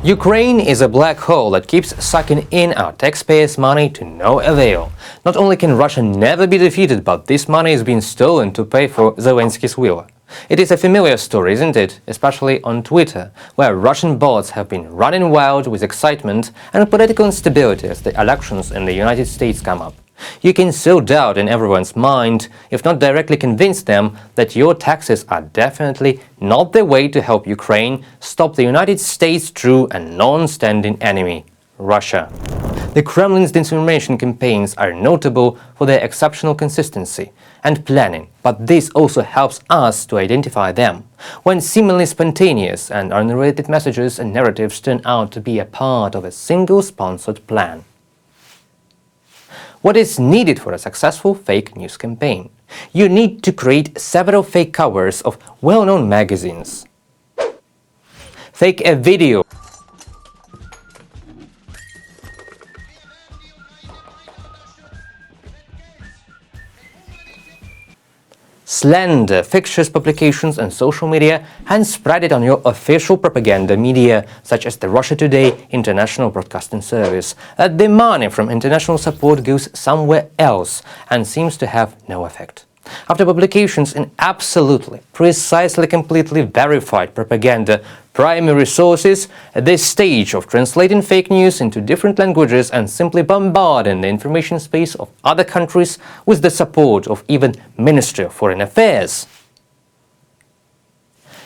Ukraine is a black hole that keeps sucking in our taxpayers' money to no avail. Not only can Russia never be defeated, but this money is being stolen to pay for Zelensky's will. It is a familiar story, isn't it? Especially on Twitter, where Russian bots have been running wild with excitement and political instability as the elections in the United States come up. You can sow doubt in everyone's mind, if not directly convince them that your taxes are definitely not the way to help Ukraine stop the United States' true and non-standing enemy, Russia. The Kremlin's disinformation campaigns are notable for their exceptional consistency and planning, but this also helps us to identify them, when seemingly spontaneous and unrelated messages and narratives turn out to be a part of a single sponsored plan. What is needed for a successful fake news campaign? You need to create several fake covers of well-known magazines. Fake a video. Slander fictitious publications on social media and spread it on your official propaganda media, such as the Russia Today international broadcasting service. The money from international support goes somewhere else and seems to have no effect. After publications in absolutely, precisely, completely verified propaganda primary sources, this stage of translating fake news into different languages and simply bombarding the information space of other countries with the support of even Ministry of Foreign Affairs.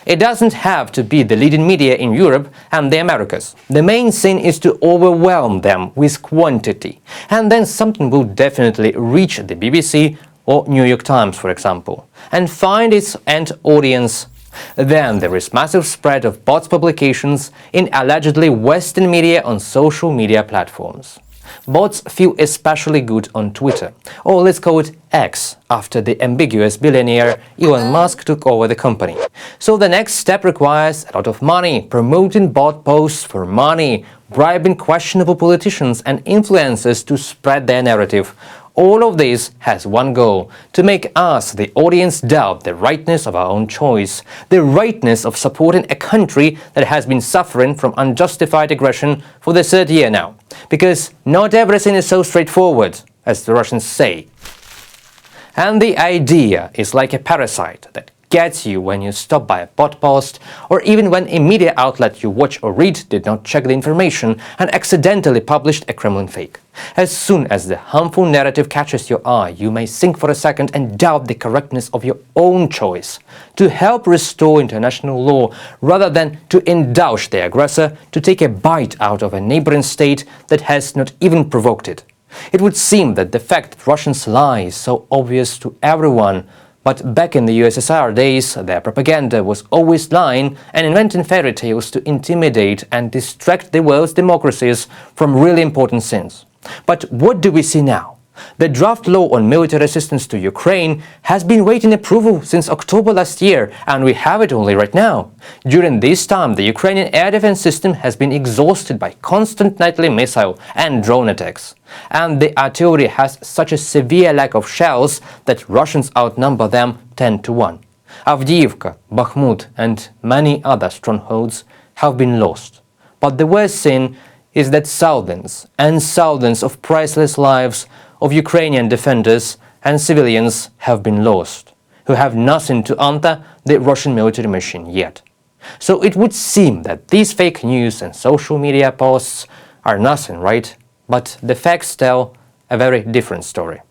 It doesn't have to be the leading media in Europe and the Americas. The main thing is to overwhelm them with quantity, and then something will definitely reach the BBC or New York Times, for example, and find its end audience. Then there is massive spread of bots publications in allegedly Western media on social media platforms. Bots feel especially good on Twitter, or let's call it X, after the ambiguous billionaire Elon Musk took over the company. So the next step requires a lot of money, promoting bot posts for money, bribing questionable politicians and influencers to spread their narrative. All of this has one goal: to make us, the audience, doubt the rightness of our own choice, the rightness of supporting a country that has been suffering from unjustified aggression for the third year now. Because not everything is so straightforward, as the Russians say. And the idea is like a parasite that gets you when you stop by a bot post, or even when a media outlet you watch or read did not check the information and accidentally published a Kremlin fake. As soon as the harmful narrative catches your eye, you may think for a second and doubt the correctness of your own choice to help restore international law, rather than to indulge the aggressor to take a bite out of a neighboring state that has not even provoked it. It would seem that the fact that Russians lie is so obvious to everyone. But back in the USSR days, their propaganda was always lying and inventing fairy tales to intimidate and distract the world's democracies from really important things. But what do we see now? The draft law on military assistance to Ukraine has been waiting approval since October last year, and we have it only right now. During this time, the Ukrainian air defense system has been exhausted by constant nightly missile and drone attacks. And the artillery has such a severe lack of shells that Russians outnumber them 10 to 1. Avdiivka, Bakhmut and many other strongholds have been lost. But the worst thing is that thousands and thousands of priceless lives of Ukrainian defenders and civilians have been lost, who have nothing to answer the Russian military machine yet. So it would seem that these fake news and social media posts are nothing, right? But the facts tell a very different story.